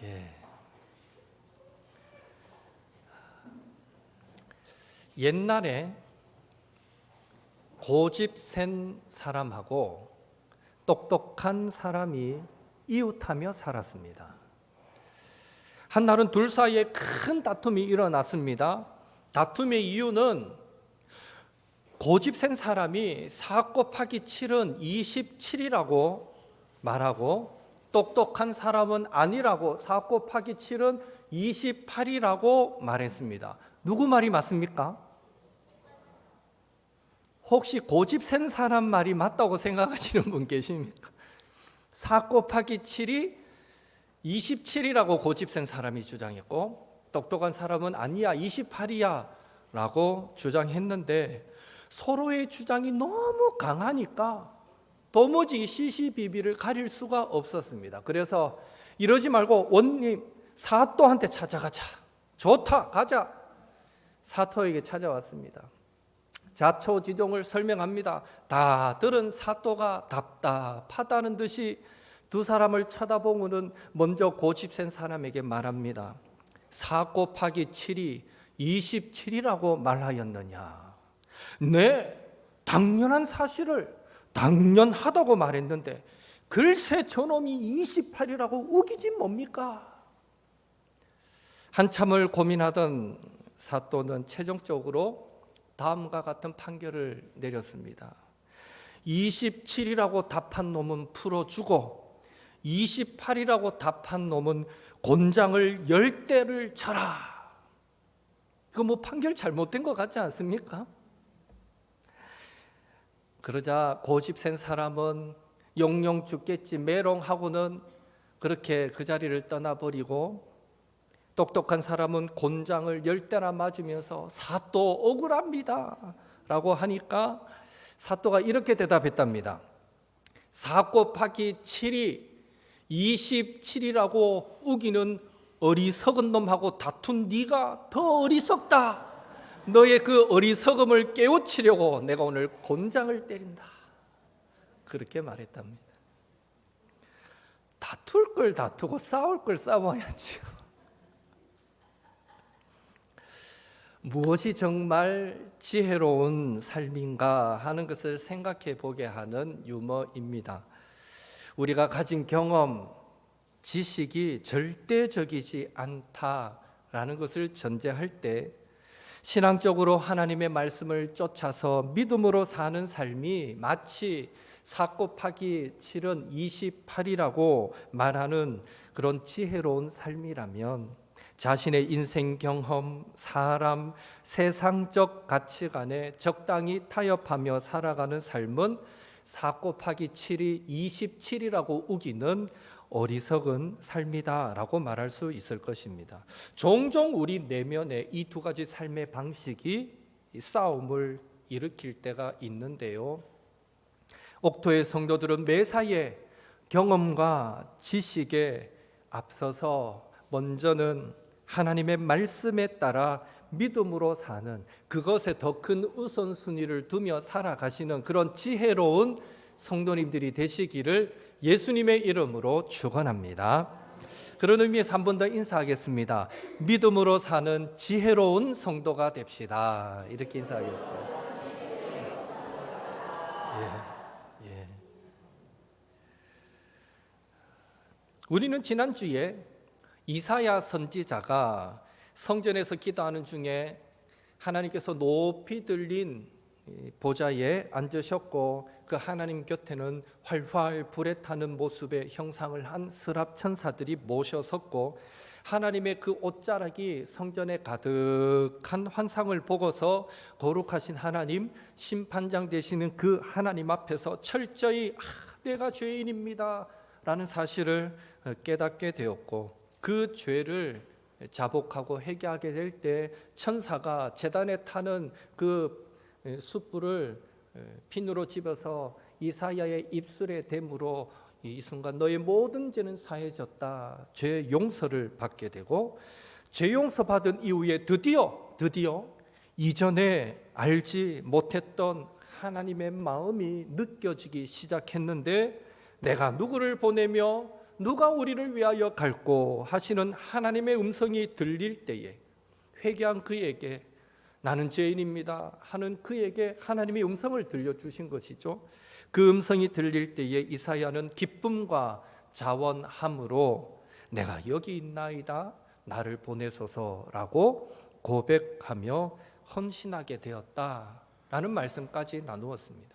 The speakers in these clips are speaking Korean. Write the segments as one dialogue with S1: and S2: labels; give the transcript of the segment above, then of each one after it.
S1: 예. 옛날에 고집 센 사람하고 똑똑한 사람이 이웃하며 살았습니다. 한날은 둘 사이에 큰 다툼이 일어났습니다. 다툼의 이유는 고집 센 사람이 4 곱하기 7은 27이라고 말하고, 똑똑한 사람은 아니라고 4 곱하기 7은 28이라고 말했습니다. 누구 말이 맞습니까? 혹시 고집 센 사람 말이 맞다고 생각하시는 분 계십니까? 4 곱하기 7이 27이라고 고집 센 사람이 주장했고, 똑똑한 사람은 아니야 28이야 라고 주장했는데, 서로의 주장이 너무 강하니까 도무지 시시비비를 가릴 수가 없었습니다. 그래서 이러지 말고 원님 사또한테 찾아가자. 좋다, 가자. 사또에게 찾아왔습니다. 자초지종을 설명합니다. 다 들은 사또가 답답하다는 듯이 두 사람을 쳐다보고는 먼저 고집센 사람에게 말합니다. 4 곱하기 7이 27이라고 말하였느냐? 네, 당연한 사실을 당연하다고 말했는데 글쎄 저놈이 28이라고 우기지 뭡니까? 한참을 고민하던 사또는 최종적으로 다음과 같은 판결을 내렸습니다. 27이라고 답한 놈은 풀어주고 28이라고 답한 놈은 곤장을 10대를 쳐라. 이거 뭐 판결 잘못된 것 같지 않습니까? 그러자 고집센 사람은 영영 죽겠지 메롱하고는 그렇게 그 자리를 떠나버리고, 똑똑한 사람은 곤장을 10대나 맞으면서 사또 억울합니다 라고 하니까 사또가 이렇게 대답했답니다. 4 곱하기 7이 27이라고 우기는 어리석은 놈하고 다툰 네가 더 어리석다. 너의 그 어리석음을 깨우치려고 내가 오늘 곤장을 때린다. 그렇게 말했답니다. 다툴 걸 다투고 싸울 걸 싸워야지. 무엇이 정말 지혜로운 삶인가 하는 것을 생각해 보게 하는 유머입니다. 우리가 가진 경험, 지식이 절대적이지 않다라는 것을 전제할 때 신앙적으로 하나님의 말씀을 쫓아서 믿음으로 사는 삶이 마치 4 곱하기 7은 28이라고 말하는 그런 지혜로운 삶이라면, 자신의 인생 경험, 사람, 세상적 가치관에 적당히 타협하며 살아가는 삶은 4 곱하기 7이 27이라고 우기는 어리석은 삶이다라고 말할 수 있을 것입니다. 종종 우리 내면에 이 두 가지 삶의 방식이 싸움을 일으킬 때가 있는데요. 옥토의 성도들은 매사에 경험과 지식에 앞서서 먼저는 하나님의 말씀에 따라 믿음으로 사는, 그것에 더 큰 우선순위를 두며 살아가시는 그런 지혜로운 성도님들이 되시기를 예수님의 이름으로 축원합니다. 그런 의미에서 한 번 더 인사하겠습니다. 믿음으로 사는 지혜로운 성도가 됩시다. 이렇게 인사하겠습니다. 예. 우리는 지난주에 이사야 선지자가 성전에서 기도하는 중에 하나님께서 높이 들린 보좌에 앉으셨고, 그 하나님 곁에는 활활 불에 타는 모습의 형상을 한 스랍 천사들이 모셔섰고, 하나님의 그 옷자락이 성전에 가득한 환상을 보고서 거룩하신 하나님, 심판장 되시는 그 하나님 앞에서 철저히 내가 죄인입니다 라는 사실을 깨닫게 되었고, 그 죄를 자복하고 회개하게 될 때 천사가 제단에 타는 그 숯불을 핀으로 집어서 이사야의 입술에 대므로 이 순간 너의 모든 죄는 사해졌다, 죄 용서를 받게 되고, 죄 용서 받은 이후에 드디어 이전에 알지 못했던 하나님의 마음이 느껴지기 시작했는데, 내가 누구를 보내며 누가 우리를 위하여 갈고 하시는 하나님의 음성이 들릴 때에 회개한 그에게 나는 죄인입니다 하는 그에게 하나님의 음성을 들려주신 것이죠. 그 음성이 들릴 때에 이사야는 기쁨과 자원함으로 내가 여기 있나이다 나를 보내소서라고 고백하며 헌신하게 되었다라는 말씀까지 나누었습니다.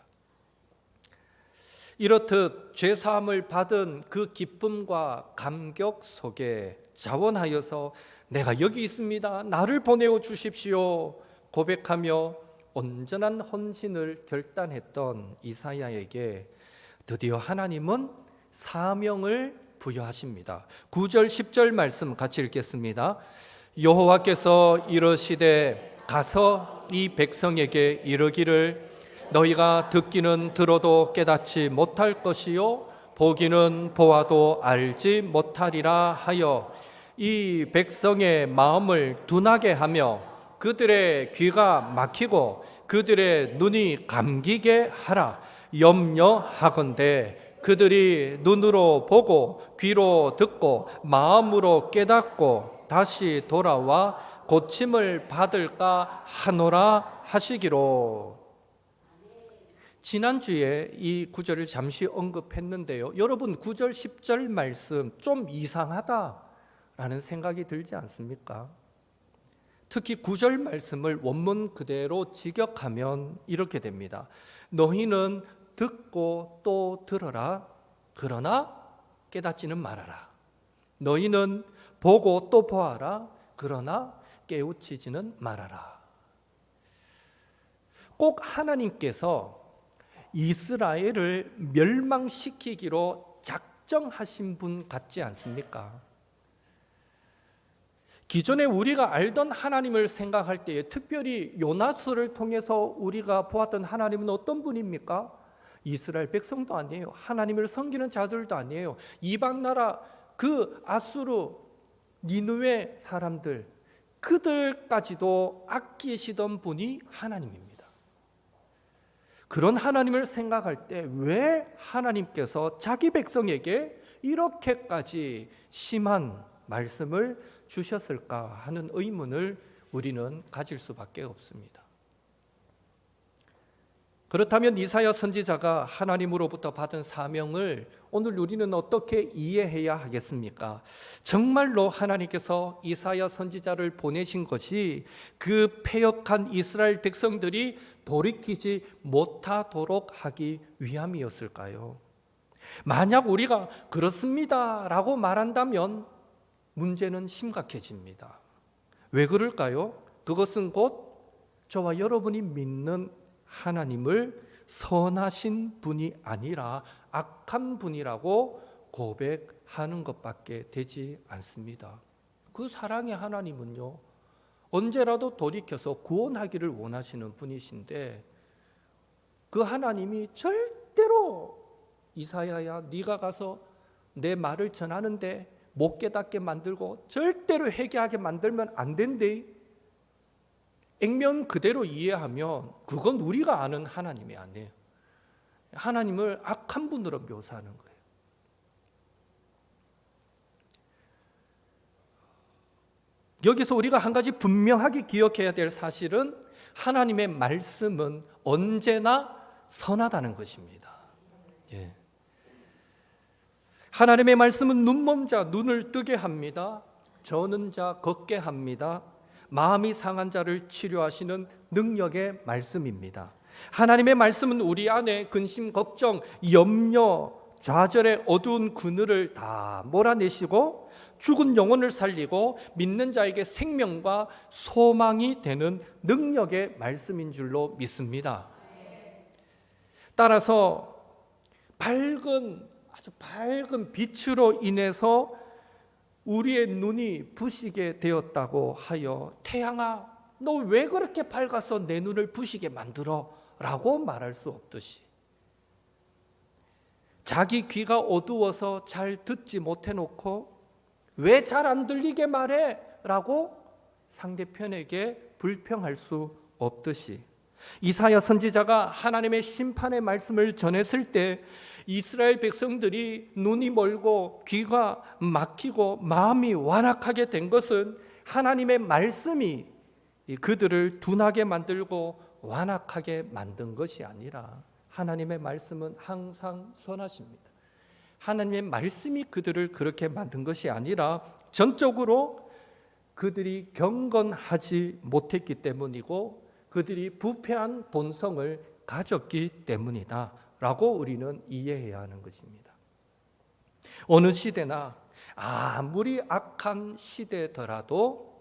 S1: 이렇듯 죄사함을 받은 그 기쁨과 감격 속에 자원하여서 내가 여기 있습니다 나를 보내어 주십시오 고백하며 온전한 헌신을 결단했던 이사야에게 드디어 하나님은 사명을 부여하십니다. 9절 10절 말씀 같이 읽겠습니다. 여호와께서 이르시되 가서 이 백성에게 이르기를 너희가 듣기는 들어도 깨닫지 못할 것이요 보기는 보아도 알지 못하리라 하여 이 백성의 마음을 둔하게 하며 그들의 귀가 막히고 그들의 눈이 감기게 하라. 염려하건대 그들이 눈으로 보고 귀로 듣고 마음으로 깨닫고 다시 돌아와 고침을 받을까 하노라 하시기로. 지난주에 이 구절을 잠시 언급했는데요. 여러분 9절 10절 말씀 좀 이상하다라는 생각이 들지 않습니까? 특히 9절 말씀을 원문 그대로 직역하면 이렇게 됩니다. 너희는 듣고 또 들어라. 그러나 깨닫지는 말아라. 너희는 보고 또 보아라. 그러나 깨우치지는 말아라. 꼭 하나님께서 이스라엘을 멸망시키기로 작정하신 분 같지 않습니까? 기존에 우리가 알던 하나님을 생각할 때에 특별히 요나스를 통해서 우리가 보았던 하나님은 어떤 분입니까? 이스라엘 백성도 아니에요. 하나님을 섬기는 자들도 아니에요. 이방 나라 그 아수르 니느웨 사람들 그들까지도 아끼시던 분이 하나님입니다. 그런 하나님을 생각할 때 왜 하나님께서 자기 백성에게 이렇게까지 심한 말씀을 주셨을까 하는 의문을 우리는 가질 수밖에 없습니다. 그렇다면 이사야 선지자가 하나님으로부터 받은 사명을 오늘 우리는 어떻게 이해해야 하겠습니까? 정말로 하나님께서 이사야 선지자를 보내신 것이 그 패역한 이스라엘 백성들이 돌이키지 못하도록 하기 위함이었을까요? 만약 우리가 그렇습니다 라고 말한다면 문제는 심각해집니다. 왜 그럴까요? 그것은 곧 저와 여러분이 믿는 하나님을 선하신 분이 아니라 악한 분이라고 고백하는 것밖에 되지 않습니다. 그 사랑의 하나님은요, 언제라도 돌이켜서 구원하기를 원하시는 분이신데 그 하나님이 절대로 이사야야 네가 가서 내 말을 전하는데 못 깨닫게 만들고 절대로 회개하게 만들면 안 된대. 액면 그대로 이해하면 그건 우리가 아는 하나님이 아니에요. 하나님을 악한 분으로 묘사하는 거예요. 여기서 우리가 한 가지 분명하게 기억해야 될 사실은 하나님의 말씀은 언제나 선하다는 것입니다. 예. 하나님의 말씀은 눈먼 자 눈을 뜨게 합니다. 저는 자 걷게 합니다. 마음이 상한 자를 치료하시는 능력의 말씀입니다. 하나님의 말씀은 우리 안에 근심, 걱정, 염려, 좌절의 어두운 그늘을 다 몰아내시고 죽은 영혼을 살리고 믿는 자에게 생명과 소망이 되는 능력의 말씀인 줄로 믿습니다. 따라서 아주 밝은 빛으로 인해서 우리의 눈이 부시게 되었다고 하여 태양아 너 왜 그렇게 밝아서 내 눈을 부시게 만들어? 라고 말할 수 없듯이 자기 귀가 어두워서 잘 듣지 못해놓고 왜 잘 안 들리게 말해? 라고 상대편에게 불평할 수 없듯이 이사야 선지자가 하나님의 심판의 말씀을 전했을 때 이스라엘 백성들이 눈이 멀고 귀가 막히고 마음이 완악하게 된 것은 하나님의 말씀이 그들을 둔하게 만들고 완악하게 만든 것이 아니라 하나님의 말씀은 항상 선하십니다. 하나님의 말씀이 그들을 그렇게 만든 것이 아니라 전적으로 그들이 경건하지 못했기 때문이고 그들이 부패한 본성을 가졌기 때문이다 라고 우리는 이해해야 하는 것입니다. 어느 시대나 아무리 악한 시대더라도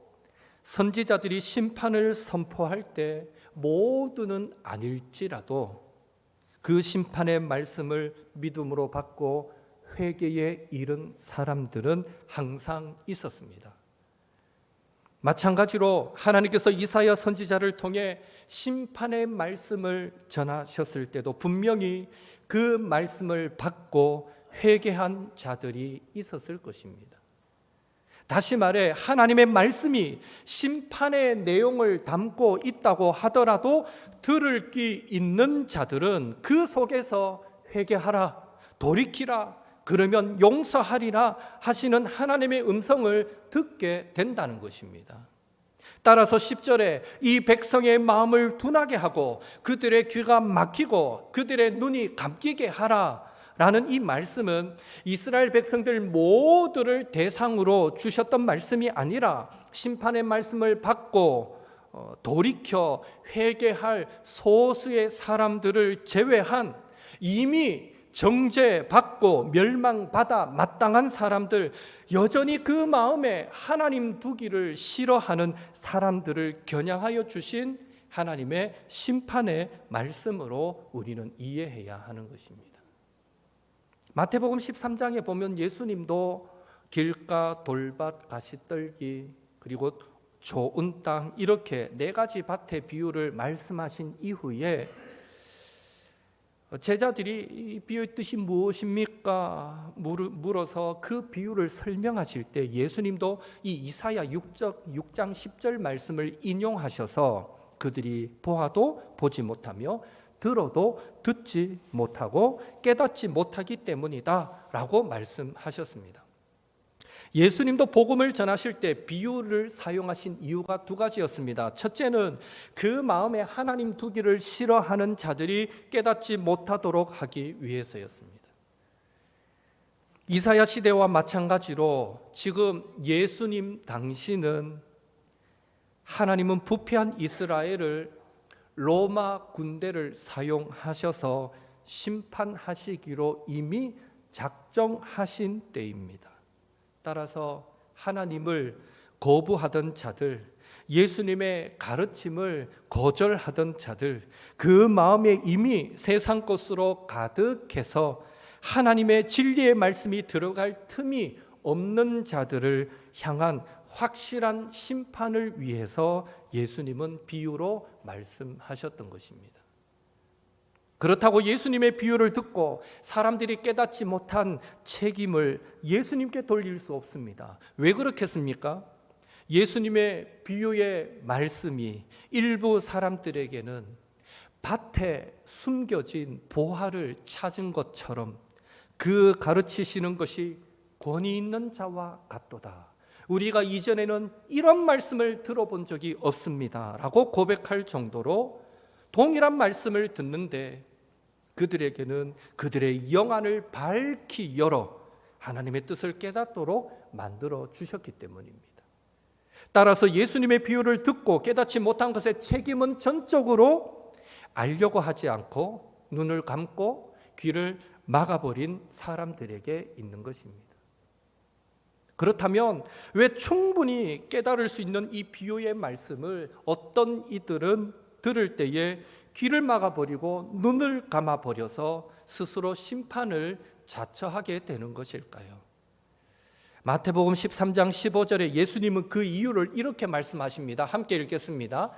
S1: 선지자들이 심판을 선포할 때 모두는 아닐지라도 그 심판의 말씀을 믿음으로 받고 회개에 이른 사람들은 항상 있었습니다. 마찬가지로 하나님께서 이사야 선지자를 통해 심판의 말씀을 전하셨을 때도 분명히 그 말씀을 받고 회개한 자들이 있었을 것입니다. 다시 말해 하나님의 말씀이 심판의 내용을 담고 있다고 하더라도 들을 귀 있는 자들은 그 속에서 회개하라, 돌이키라, 그러면 용서하리라 하시는 하나님의 음성을 듣게 된다는 것입니다. 따라서 10절에 이 백성의 마음을 둔하게 하고 그들의 귀가 막히고 그들의 눈이 감기게 하라 라는 이 말씀은 이스라엘 백성들 모두를 대상으로 주셨던 말씀이 아니라 심판의 말씀을 받고 돌이켜 회개할 소수의 사람들을 제외한 이미 정죄받고 멸망받아 마땅한 사람들, 여전히 그 마음에 하나님 두기를 싫어하는 사람들을 겨냥하여 주신 하나님의 심판의 말씀으로 우리는 이해해야 하는 것입니다. 마태복음 13장에 보면 예수님도 길가, 돌밭, 가시떨기, 그리고 좋은 땅 이렇게 네 가지 밭의 비유를 말씀하신 이후에 제자들이 이 비유의 뜻이 무엇입니까? 물어서 그 비유를 설명하실 때 예수님도 이 이사야 6장 10절 말씀을 인용하셔서 그들이 보아도 보지 못하며 들어도 듣지 못하고 깨닫지 못하기 때문이다 라고 말씀하셨습니다. 예수님도 복음을 전하실 때 비유를 사용하신 이유가 두 가지였습니다. 첫째는 그 마음에 하나님 두기를 싫어하는 자들이 깨닫지 못하도록 하기 위해서였습니다. 이사야 시대와 마찬가지로 지금 예수님 당시는 하나님은 부패한 이스라엘을 로마 군대를 사용하셔서 심판하시기로 이미 작정하신 때입니다. 따라서 하나님을 거부하던 자들, 예수님의 가르침을 거절하던 자들, 그 마음에 이미 세상 것으로 가득해서 하나님의 진리의 말씀이 들어갈 틈이 없는 자들을 향한 확실한 심판을 위해서 예수님은 비유로 말씀하셨던 것입니다. 그렇다고 예수님의 비유를 듣고 사람들이 깨닫지 못한 책임을 예수님께 돌릴 수 없습니다. 왜 그렇겠습니까? 예수님의 비유의 말씀이 일부 사람들에게는 밭에 숨겨진 보화를 찾은 것처럼 그 가르치시는 것이 권위 있는 자와 같도다. 우리가 이전에는 이런 말씀을 들어본 적이 없습니다 라고 고백할 정도로 동일한 말씀을 듣는데 그들에게는 그들의 영안을 밝히 열어 하나님의 뜻을 깨닫도록 만들어 주셨기 때문입니다. 따라서 예수님의 비유를 듣고 깨닫지 못한 것의 책임은 전적으로 알려고 하지 않고 눈을 감고 귀를 막아버린 사람들에게 있는 것입니다. 그렇다면 왜 충분히 깨달을 수 있는 이 비유의 말씀을 어떤 이들은 들을 때에 귀를 막아버리고 눈을 감아버려서 스스로 심판을 자처하게 되는 것일까요? 마태복음 13장 15절에 예수님은 그 이유를 이렇게 말씀하십니다. 함께 읽겠습니다.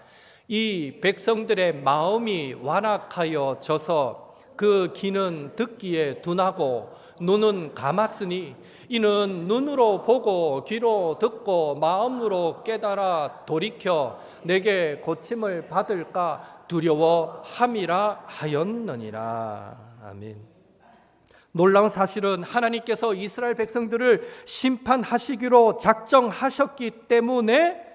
S1: 이 백성들의 마음이 완악하여 져서 그 귀는 듣기에 둔하고 눈은 감았으니 이는 눈으로 보고 귀로 듣고 마음으로 깨달아 돌이켜 내게 고침을 받을까 두려워함이라 하였느니라. 아멘. 놀라운 사실은 하나님께서 이스라엘 백성들을 심판하시기로 작정하셨기 때문에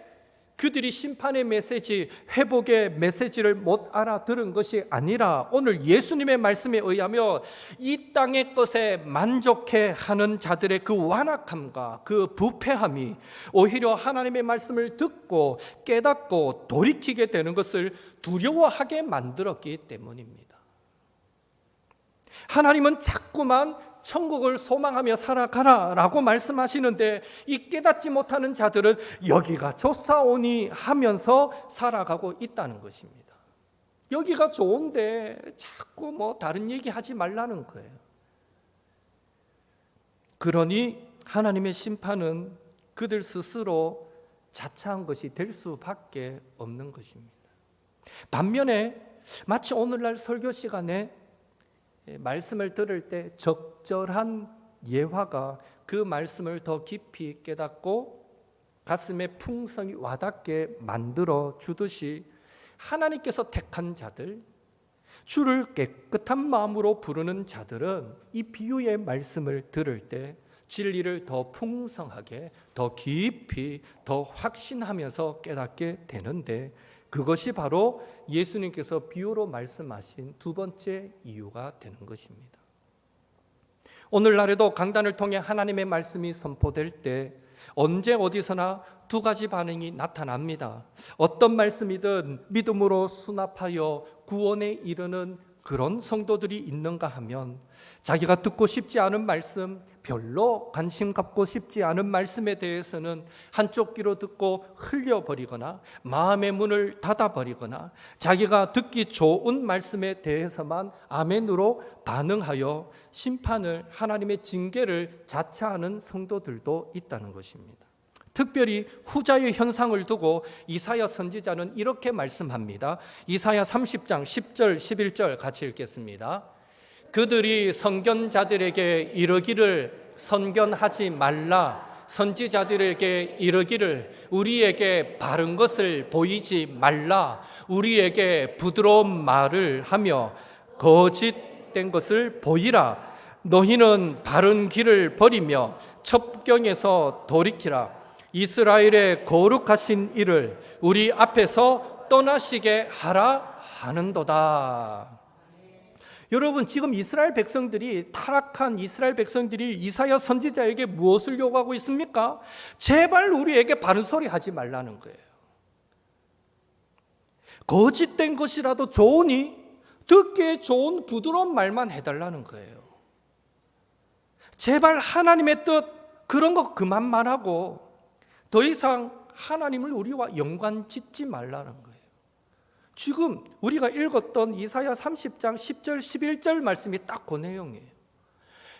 S1: 그들이 심판의 메시지, 회복의 메시지를 못 알아들은 것이 아니라 오늘 예수님의 말씀에 의하면 이 땅의 것에 만족해하는 자들의 그 완악함과 그 부패함이 오히려 하나님의 말씀을 듣고 깨닫고 돌이키게 되는 것을 두려워하게 만들었기 때문입니다. 하나님은 자꾸만 천국을 소망하며 살아가라라고 말씀하시는데 이 깨닫지 못하는 자들은 여기가 좋사오니 하면서 살아가고 있다는 것입니다. 여기가 좋은데 자꾸 다른 얘기 하지 말라는 거예요. 그러니 하나님의 심판은 그들 스스로 자처한 것이 될 수밖에 없는 것입니다. 반면에 마치 오늘날 설교 시간에 말씀을 들을 때 적절한 예화가 그 말씀을 더 깊이 깨닫고 가슴에 풍성이 와닿게 만들어 주듯이 하나님께서 택한 자들, 주를 깨끗한 마음으로 부르는 자들은 이 비유의 말씀을 들을 때 진리를 더 풍성하게, 더 깊이, 더 확신하면서 깨닫게 되는데 그것이 바로 예수님께서 비유로 말씀하신 두 번째 이유가 되는 것입니다. 오늘날에도 강단을 통해 하나님의 말씀이 선포될 때 언제 어디서나 두 가지 반응이 나타납니다. 어떤 말씀이든 믿음으로 수납하여 구원에 이르는 그런 성도들이 있는가 하면 자기가 듣고 싶지 않은 말씀, 별로 관심 갖고 싶지 않은 말씀에 대해서는 한쪽 귀로 듣고 흘려버리거나 마음의 문을 닫아버리거나 자기가 듣기 좋은 말씀에 대해서만 아멘으로 반응하여 심판을, 하나님의 징계를 자처하는 성도들도 있다는 것입니다. 특별히 후자의 현상을 두고 이사야 선지자는 이렇게 말씀합니다. 이사야 30장 10절 11절 같이 읽겠습니다. 그들이 선견자들에게 이르기를 선견하지 말라, 선지자들에게 이르기를 우리에게 바른 것을 보이지 말라, 우리에게 부드러운 말을 하며 거짓된 것을 보이라. 너희는 바른 길을 버리며 첩경에서 돌이키라. 이스라엘의 거룩하신 이를 우리 앞에서 떠나시게 하라 하는도다. 여러분, 지금 이스라엘 백성들이, 타락한 이스라엘 백성들이 이사야 선지자에게 무엇을 요구하고 있습니까? 제발 우리에게 바른 소리 하지 말라는 거예요. 거짓된 것이라도 좋으니 듣기에 좋은 부드러운 말만 해달라는 거예요. 제발 하나님의 뜻 그런 거 그만 말하고 더 이상 하나님을 우리와 연관 짓지 말라는 거예요. 지금 우리가 읽었던 이사야 30장 10절 11절 말씀이 딱 그 내용이에요.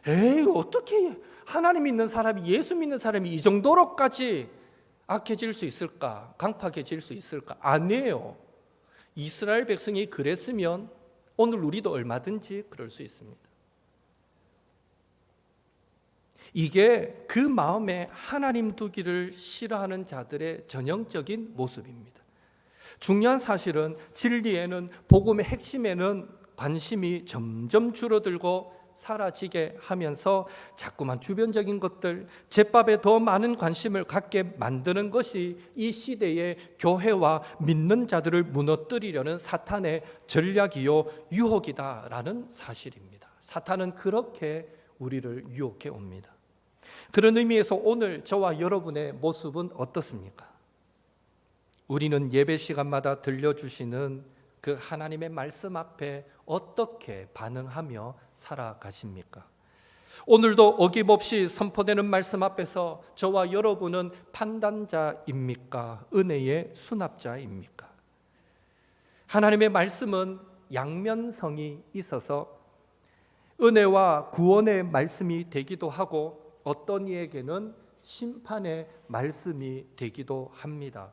S1: 에이, 어떻게 하나님 믿는 사람이, 예수 믿는 사람이 이 정도로까지 악해질 수 있을까? 강팍해질 수 있을까? 아니에요. 이스라엘 백성이 그랬으면 오늘 우리도 얼마든지 그럴 수 있습니다. 이게 그 마음에 하나님 두기를 싫어하는 자들의 전형적인 모습입니다. 중요한 사실은 진리에는, 복음의 핵심에는 관심이 점점 줄어들고 사라지게 하면서 자꾸만 주변적인 것들, 제밥에 더 많은 관심을 갖게 만드는 것이 이 시대의 교회와 믿는 자들을 무너뜨리려는 사탄의 전략이요 유혹이다라는 사실입니다. 사탄은 그렇게 우리를 유혹해 옵니다. 그런 의미에서 오늘 저와 여러분의 모습은 어떻습니까? 우리는 예배 시간마다 들려주시는 그 하나님의 말씀 앞에 어떻게 반응하며 살아가십니까? 오늘도 어김없이 선포되는 말씀 앞에서 저와 여러분은 판단자입니까? 은혜의 수납자입니까? 하나님의 말씀은 양면성이 있어서 은혜와 구원의 말씀이 되기도 하고 어떤 이에게는 심판의 말씀이 되기도 합니다.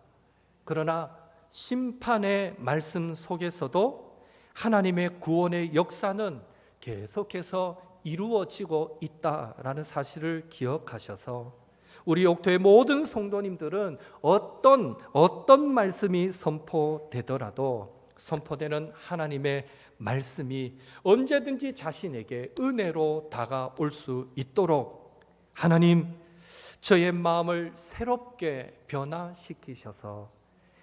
S1: 그러나 심판의 말씀 속에서도 하나님의 구원의 역사는 계속해서 이루어지고 있다라는 사실을 기억하셔서 우리 옥토의 모든 성도님들은 어떤 말씀이 선포되더라도 선포되는 하나님의 말씀이 언제든지 자신에게 은혜로 다가올 수 있도록 하나님, 저의 마음을 새롭게 변화시키셔서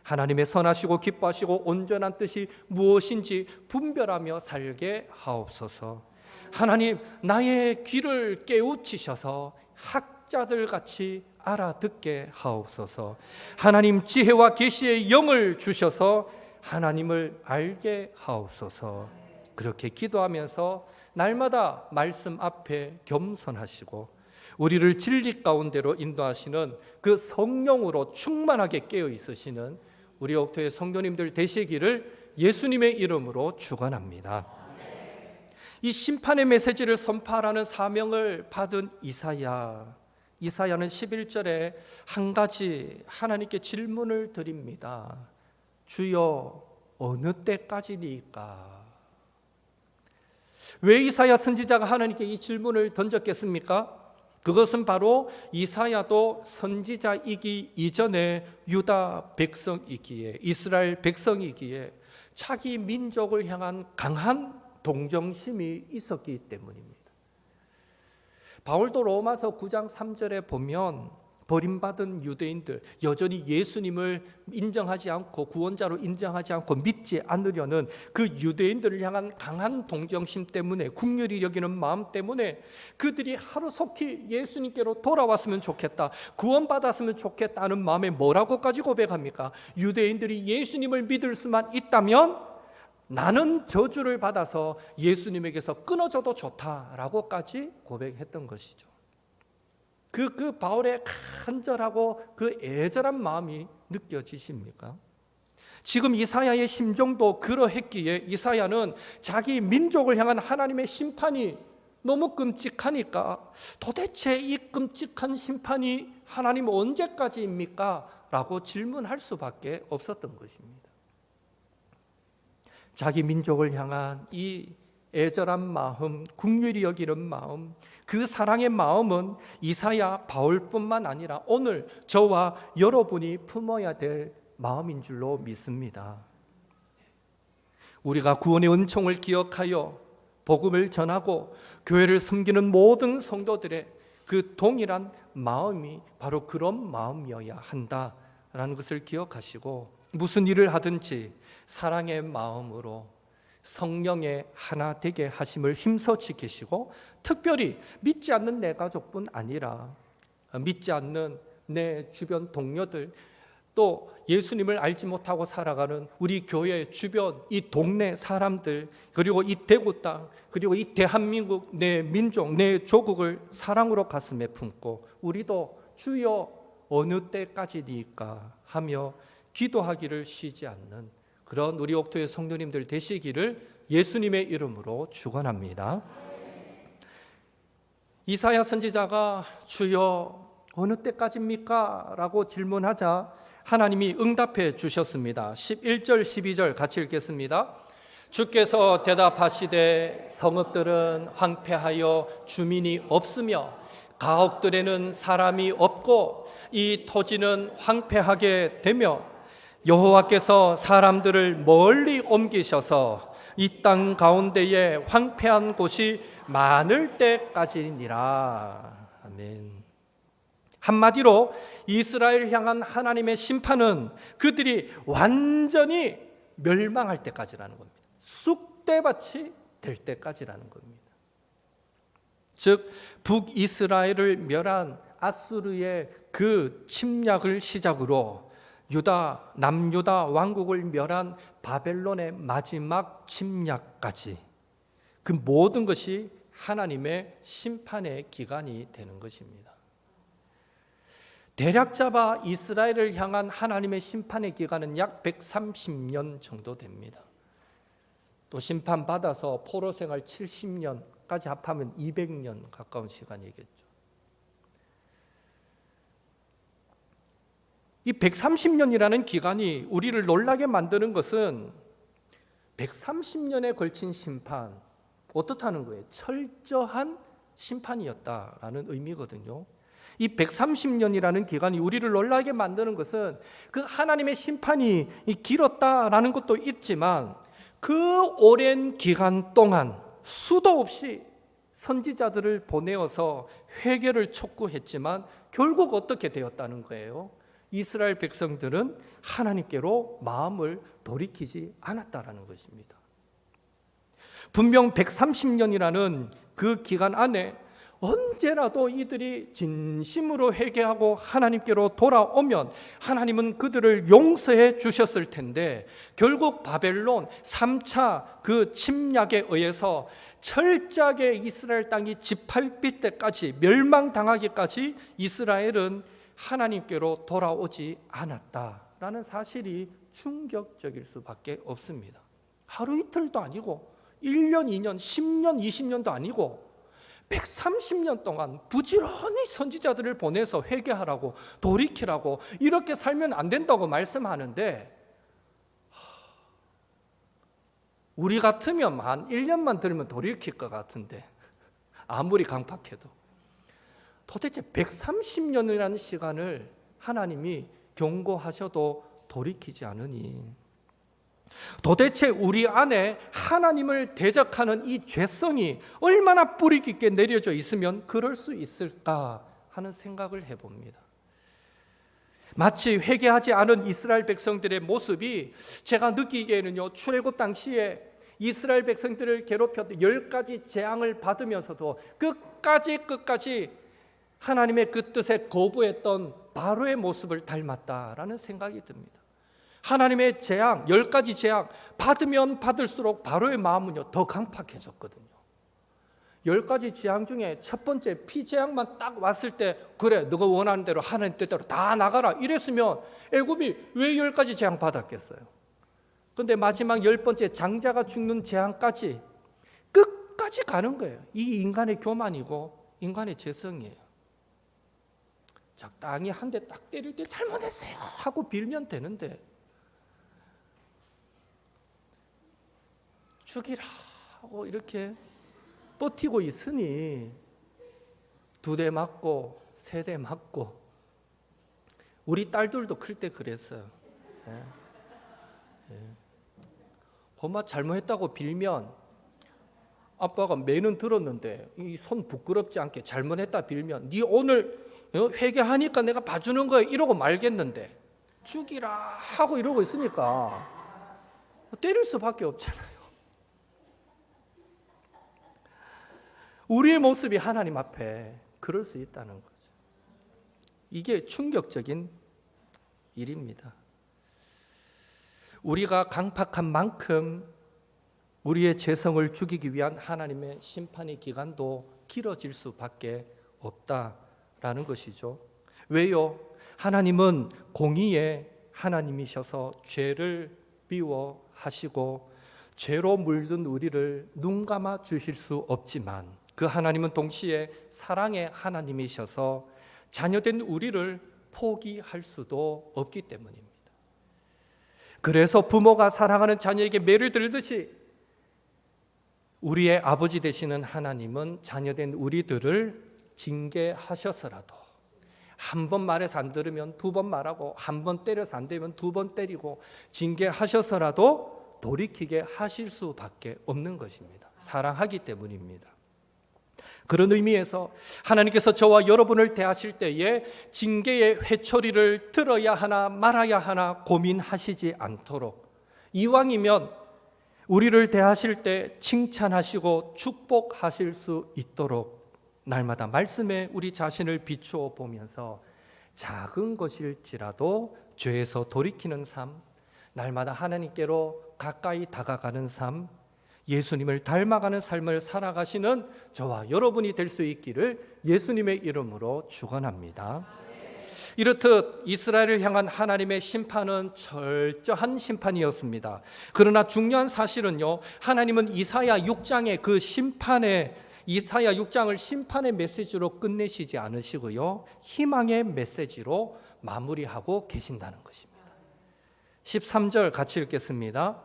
S1: 하나님의 선하시고 기뻐하시고 온전한 뜻이 무엇인지 분별하며 살게 하옵소서. 하나님, 나의 귀를 깨우치셔서 학자들 같이 알아듣게 하옵소서. 하나님, 지혜와 계시의 영을 주셔서 하나님을 알게 하옵소서. 그렇게 기도하면서 날마다 말씀 앞에 겸손하시고 우리를 진리 가운데로 인도하시는 그 성령으로 충만하게 깨어 있으시는 우리 옥토의 성도님들 되시기를 예수님의 이름으로 축원합니다. 이 심판의 메시지를 선포하라는 사명을 받은 이사야는 11절에 한 가지 하나님께 질문을 드립니다. 주여, 어느 때까지니까? 왜 이사야 선지자가 하나님께 이 질문을 던졌겠습니까? 그것은 바로 이사야도 선지자이기 이전에 유다 백성이기에, 이스라엘 백성이기에 자기 민족을 향한 강한 동정심이 있었기 때문입니다. 바울도 로마서 9장 3절에 보면 버림받은 유대인들, 여전히 예수님을 인정하지 않고 구원자로 인정하지 않고 믿지 않으려는 그 유대인들을 향한 강한 동정심 때문에, 긍휼히 여기는 마음 때문에 그들이 하루속히 예수님께로 돌아왔으면 좋겠다, 구원받았으면 좋겠다는 마음에 뭐라고까지 고백합니까? 유대인들이 예수님을 믿을 수만 있다면 나는 저주를 받아서 예수님에게서 끊어져도 좋다라고까지 고백했던 것이죠. 그 바울의 간절하고 그 애절한 마음이 느껴지십니까? 지금 이사야의 심정도 그러했기에 이사야는 자기 민족을 향한 하나님의 심판이 너무 끔찍하니까 도대체 이 끔찍한 심판이 하나님 언제까지입니까? 라고 질문할 수밖에 없었던 것입니다. 자기 민족을 향한 이 애절한 마음, 긍휼히 여기는 마음, 그 사랑의 마음은 이사야, 바울뿐만 아니라 오늘 저와 여러분이 품어야 될 마음인 줄로 믿습니다. 우리가 구원의 은총을 기억하여 복음을 전하고 교회를 섬기는 모든 성도들의 그 동일한 마음이 바로 그런 마음이어야 한다라는 것을 기억하시고, 무슨 일을 하든지 사랑의 마음으로 성령의 하나 되게 하심을 힘써 지키시고, 특별히 믿지 않는 내 가족뿐 아니라 믿지 않는 내 주변 동료들, 또 예수님을 알지 못하고 살아가는 우리 교회 주변 이 동네 사람들, 그리고 이 대구 땅, 그리고 이 대한민국, 내 민족, 내 조국을 사랑으로 가슴에 품고 우리도 주여 어느 때까지니까 하며 기도하기를 쉬지 않는 그런 우리 옥토의 성도님들 되시기를 예수님의 이름으로 축원합니다. 이사야 선지자가 주여 어느 때까지입니까? 라고 질문하자 하나님이 응답해 주셨습니다. 11절 12절 같이 읽겠습니다. 주께서 대답하시되 성읍들은 황폐하여 주민이 없으며 가옥들에는 사람이 없고 이 토지는 황폐하게 되며 여호와께서 사람들을 멀리 옮기셔서 이 땅 가운데에 황폐한 곳이 많을 때까지니라. 아멘. 한마디로 이스라엘을 향한 하나님의 심판은 그들이 완전히 멸망할 때까지라는 겁니다. 쑥대밭이 될 때까지라는 겁니다. 즉 북이스라엘을 멸한 아수르의 그 침략을 시작으로 남유다 왕국을 멸한 바벨론의 마지막 침략까지, 그 모든 것이 하나님의 심판의 기간이 되는 것입니다. 대략 잡아 이스라엘을 향한 하나님의 심판의 기간은 약 130년 정도 됩니다. 또 심판받아서 포로 생활 70년까지 합하면 200년 가까운 시간이겠죠. 이 130년이라는 기간이 우리를 놀라게 만드는 것은 130년에 걸친 심판, 어떻다는 거예요? 철저한 심판이었다라는 의미거든요. 이 130년이라는 기간이 우리를 놀라게 만드는 것은 그 하나님의 심판이 길었다라는 것도 있지만 그 오랜 기간 동안 수도 없이 선지자들을 보내어서 회개를 촉구했지만 결국 어떻게 되었다는 거예요? 이스라엘 백성들은 하나님께로 마음을 돌이키지 않았다라는 것입니다. 분명 130년이라는 그 기간 안에 언제라도 이들이 진심으로 회개하고 하나님께로 돌아오면 하나님은 그들을 용서해 주셨을 텐데 결국 바벨론 3차 그 침략에 의해서 철저하게 이스라엘 땅이 지팔릴 때까지 멸망당하기까지 이스라엘은 하나님께로 돌아오지 않았다라는 사실이 충격적일 수밖에 없습니다. 하루 이틀도 아니고 1년, 2년, 10년, 20년도 아니고 130년 동안 부지런히 선지자들을 보내서 회개하라고 돌이키라고 이렇게 살면 안 된다고 말씀하는데 우리 같으면 한 1년만 들으면 돌이킬 것 같은데 아무리 강팍해도 도대체 130년이라는 시간을 하나님이 경고하셔도 돌이키지 않으니 도대체 우리 안에 하나님을 대적하는 이 죄성이 얼마나 뿌리 깊게 내려져 있으면 그럴 수 있을까 하는 생각을 해봅니다. 마치 회개하지 않은 이스라엘 백성들의 모습이 제가 느끼기에는요, 출애굽 당시에 이스라엘 백성들을 괴롭혔던 10가지 재앙을 받으면서도 끝까지 하나님의 그 뜻에 거부했던 바로의 모습을 닮았다라는 생각이 듭니다. 하나님의 재앙, 10가지 재앙 받으면 받을수록 바로의 마음은요 더 강팍해졌거든요. 10가지 재앙 중에 첫 번째 피재앙만 딱 왔을 때 그래 너가 원하는 대로 하나님 뜻대로 다 나가라 이랬으면 애굽이 왜 10가지 재앙 받았겠어요? 그런데 마지막 10번째 장자가 죽는 재앙까지 끝까지 가는 거예요. 이 인간의 교만이고 인간의 죄성이에요. 적당히 한 대 딱 때릴 때 잘못했어요 하고 빌면 되는데 죽이라 하고 이렇게 버티고 있으니 2대 맞고 3대 맞고 우리 딸들도 클 때 그랬어요. 엄마 잘못했다고 빌면 아빠가 매는 들었는데 이 손 부끄럽지 않게 잘못했다 빌면 네 오늘 회개하니까 내가 봐주는 거야 이러고 말겠는데 죽이라 하고 이러고 있으니까 때릴 수밖에 없잖아요. 우리의 모습이 하나님 앞에 그럴 수 있다는 거죠. 이게 충격적인 일입니다. 우리가 강팍한 만큼 우리의 죄성을 죽이기 위한 하나님의 심판의 기간도 길어질 수밖에 없다라는 것이죠. 왜요? 하나님은 공의의 하나님이셔서 죄를 미워하시고 죄로 물든 우리를 눈 감아 주실 수 없지만 그 하나님은 동시에 사랑의 하나님이셔서 자녀된 우리를 포기할 수도 없기 때문입니다. 그래서 부모가 사랑하는 자녀에게 매를 들듯이 우리의 아버지 되시는 하나님은 자녀된 우리들을 징계하셔서라도 한 번 말해서 안 들으면 2번 말하고 한 번 때려서 안 되면 2번 때리고 징계하셔서라도 돌이키게 하실 수밖에 없는 것입니다. 사랑하기 때문입니다. 그런 의미에서 하나님께서 저와 여러분을 대하실 때에 징계의 회초리를 들어야 하나 말아야 하나 고민하시지 않도록 이왕이면 우리를 대하실 때 칭찬하시고 축복하실 수 있도록 날마다 말씀에 우리 자신을 비추어 보면서 작은 것일지라도 죄에서 돌이키는 삶, 날마다 하나님께로 가까이 다가가는 삶, 예수님을 닮아가는 삶을 살아가시는 저와 여러분이 될 수 있기를 예수님의 이름으로 축원합니다. 이렇듯 이스라엘을 향한 하나님의 심판은 철저한 심판이었습니다. 그러나 중요한 사실은요, 하나님은 이사야 6장의 그 이사야 6장을 심판의 메시지로 끝내시지 않으시고요, 희망의 메시지로 마무리하고 계신다는 것입니다. 13절 같이 읽겠습니다.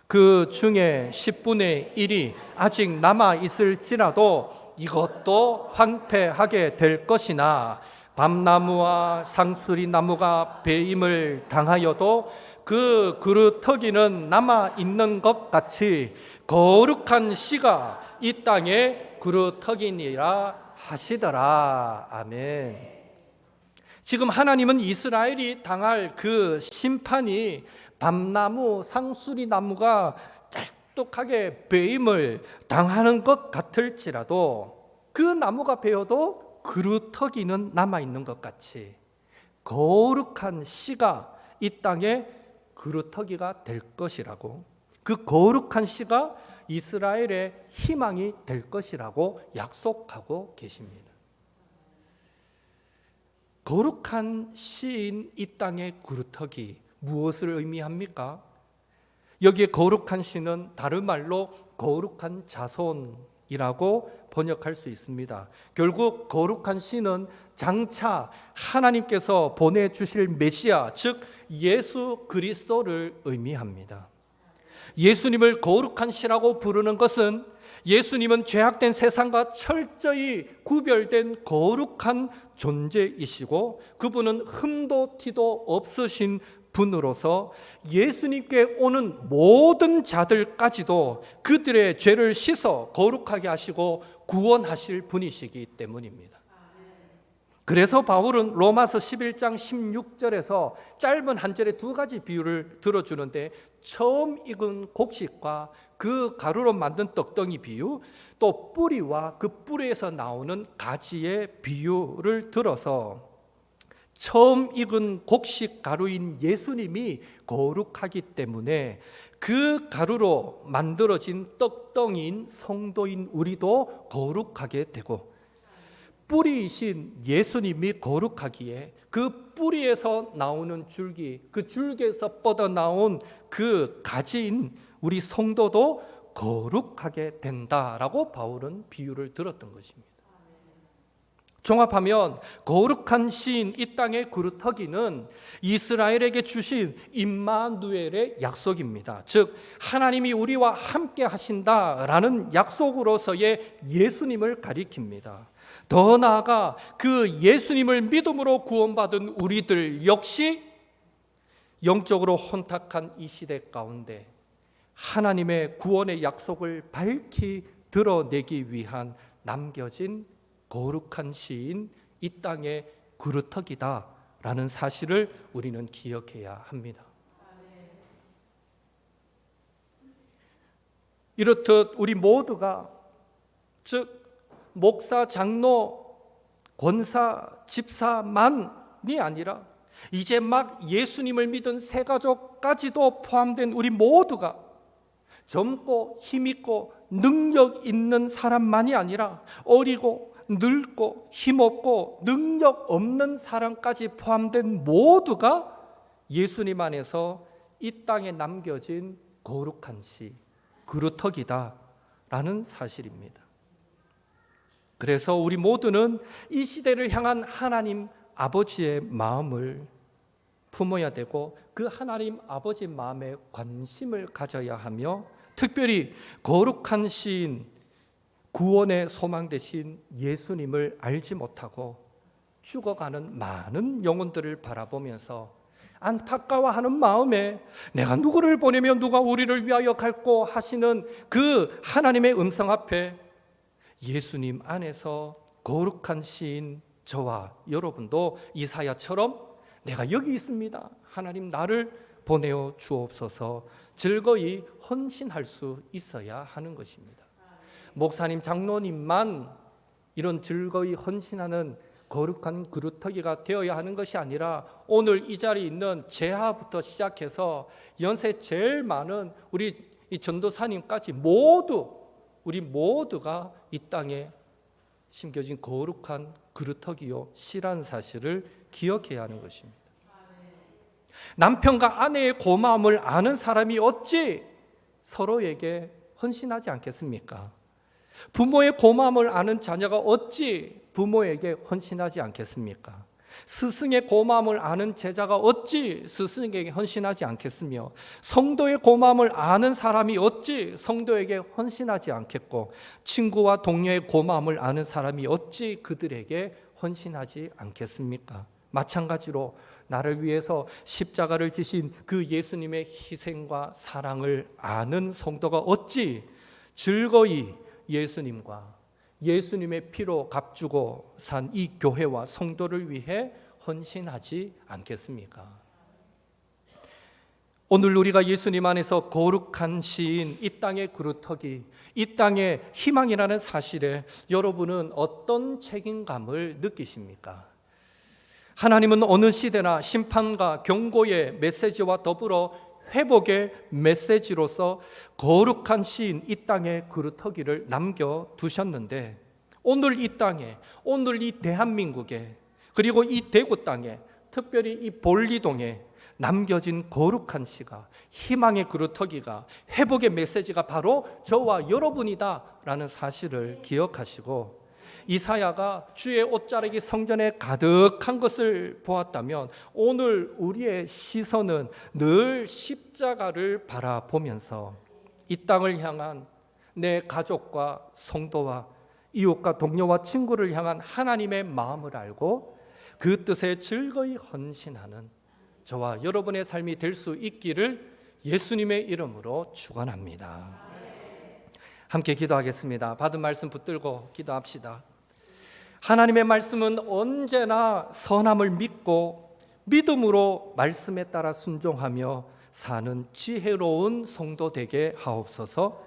S1: 그 중에 10분의 1이 아직 남아 있을지라도 이것도 황폐하게 될 것이나 밤나무와 상수리 나무가 배임을 당하여도 그 그루터기는 남아 있는 것 같이 거룩한 씨가 이 땅에 그루터기니라 하시더라. 아멘. 지금 하나님은 이스라엘이 당할 그 심판이 밤나무, 상수리 나무가 똑똑하게 배임을 당하는 것 같을지라도 그 나무가 베어도 그루터기는 남아있는 것 같이 거룩한 씨가 이 땅에 그루터기가 될 것이라고, 그 거룩한 씨가 이스라엘의 희망이 될 것이라고 약속하고 계십니다. 거룩한 씨인 이 땅의 그루터기, 무엇을 의미합니까? 여기에 거룩한 씨는 다른 말로 거룩한 자손이라고 번역할 수 있습니다. 결국 거룩한 씨는 장차 하나님께서 보내주실 메시아, 즉 예수 그리스도를 의미합니다. 예수님을 거룩한 씨라고 부르는 것은 예수님은 죄악된 세상과 철저히 구별된 거룩한 존재이시고 그분은 흠도 티도 없으신 분으로서 예수님께 오는 모든 자들까지도 그들의 죄를 씻어 거룩하게 하시고 구원하실 분이시기 때문입니다. 그래서 바울은 로마서 11장 16절에서 짧은 한 절에 두 가지 비유를 들어주는데, 처음 익은 곡식과 그 가루로 만든 떡덩이 비유, 또 뿌리와 그 뿌리에서 나오는 가지의 비유를 들어서 처음 익은 곡식 가루인 예수님이 거룩하기 때문에 그 가루로 만들어진 떡덩이인 성도인 우리도 거룩하게 되고, 뿌리이신 예수님이 거룩하기에 그 뿌리에서 나오는 줄기, 그 줄기에서 뻗어나온 그 가지인 우리 성도도 거룩하게 된다라고 바울은 비유를 들었던 것입니다. 종합하면 거룩한 씨인 이 땅의 그루터기는 이스라엘에게 주신 임마누엘의 약속입니다. 즉 하나님이 우리와 함께 하신다라는 약속으로서의 예수님을 가리킵니다. 더 나아가 그 예수님을 믿음으로 구원받은 우리들 역시 영적으로 혼탁한 이 시대 가운데 하나님의 구원의 약속을 밝히 드러내기 위한 남겨진 거룩한 씨인 이 땅의 그루터기다라는 사실을 우리는 기억해야 합니다. 이렇듯 우리 모두가, 즉 목사, 장로, 권사, 집사만이 아니라 이제 막 예수님을 믿은 새가족까지도 포함된 우리 모두가 젊고 힘있고 능력 있는 사람만이 아니라 어리고 늙고 힘없고 능력 없는 사람까지 포함된 모두가 예수님 안에서 이 땅에 남겨진 거룩한 씨, 그루터기다라는 사실입니다. 그래서 우리 모두는 이 시대를 향한 하나님 아버지의 마음을 품어야 되고 그 하나님 아버지 마음에 관심을 가져야 하며, 특별히 거룩한 시인 구원의 소망 되신 예수님을 알지 못하고 죽어가는 많은 영혼들을 바라보면서 안타까워하는 마음에 내가 누구를 보내면 누가 우리를 위하여 갈고 하시는 그 하나님의 음성 앞에 예수님 안에서 거룩한 시인 저와 여러분도 이사야처럼 내가 여기 있습니다, 하나님 나를 보내어 주옵소서 즐거이 헌신할 수 있어야 하는 것입니다. 목사님, 장로님만 이런 즐거이 헌신하는 거룩한 그루터기가 되어야 하는 것이 아니라 오늘 이 자리에 있는 제하부터 시작해서 연세 제일 많은 우리 이 전도사님까지 우리 모두가 이 땅에 심겨진 거룩한 그루터기요 씨라는 사실을 기억해야 하는 것입니다. 남편과 아내의 고마움을 아는 사람이 어찌 서로에게 헌신하지 않겠습니까? 부모의 고마움을 아는 자녀가 어찌 부모에게 헌신하지 않겠습니까? 스승의 고마움을 아는 제자가 어찌 스승에게 헌신하지 않겠으며, 성도의 고마움을 아는 사람이 어찌 성도에게 헌신하지 않겠고, 친구와 동료의 고마움을 아는 사람이 어찌 그들에게 헌신하지 않겠습니까? 마찬가지로 나를 위해서 십자가를 지신 그 예수님의 희생과 사랑을 아는 성도가 어찌 즐거이 예수님과 예수님의 피로 값주고 산 이 교회와 성도를 위해 헌신하지 않겠습니까? 오늘 우리가 예수님 안에서 거룩한 시인 이 땅의 그루터기, 이 땅의 희망이라는 사실에 여러분은 어떤 책임감을 느끼십니까? 하나님은 어느 시대나 심판과 경고의 메시지와 더불어 회복의 메시지로서 거룩한 시인 이 땅의 그루터기를 남겨두셨는데, 오늘 이 땅에, 오늘 이 대한민국에, 그리고 이 대구 땅에, 특별히 이 볼리동에 남겨진 거룩한 시가, 희망의 그루터기가, 회복의 메시지가 바로 저와 여러분이다라는 사실을 기억하시고, 이사야가 주의 옷자락이 성전에 가득한 것을 보았다면 오늘 우리의 시선은 늘 십자가를 바라보면서 이 땅을 향한 내 가족과 성도와 이웃과 동료와 친구를 향한 하나님의 마음을 알고 그 뜻에 즐거이 헌신하는 저와 여러분의 삶이 될 수 있기를 예수님의 이름으로 축원합니다. 함께 기도하겠습니다. 받은 말씀 붙들고 기도합시다. 하나님의 말씀은 언제나 선함을 믿고 믿음으로 말씀에 따라 순종하며 사는 지혜로운 성도 되게 하옵소서.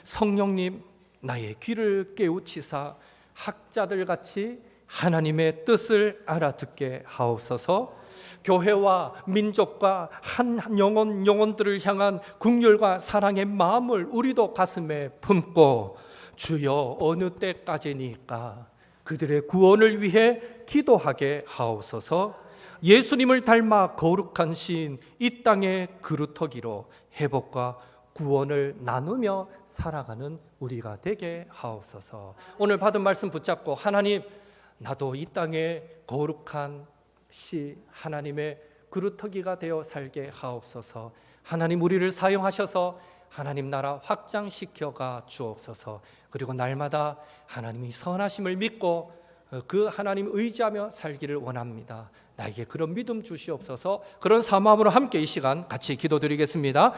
S1: 성령님, 나의 귀를 깨우치사 학자들 같이 하나님의 뜻을 알아듣게 하옵소서. 교회와 민족과 한 영혼들을 향한 긍휼과 사랑의 마음을 우리도 가슴에 품고 주여 어느 때까지니까 그들의 구원을 위해 기도하게 하옵소서. 예수님을 닮아 거룩한 시인 이 땅의 그루터기로 회복과 구원을 나누며 살아가는 우리가 되게 하옵소서. 오늘 받은 말씀 붙잡고 하나님, 나도 이 땅의 거룩한 시 하나님의 그루터기가 되어 살게 하옵소서. 하나님, 우리를 사용하셔서 하나님 나라 확장시켜가 주옵소서. 그리고 날마다 하나님이 선하심을 믿고 그 하나님 의지하며 살기를 원합니다. 나에게 그런 믿음 주시옵소서. 그런 사모함으로 함께 이 시간 같이 기도드리겠습니다.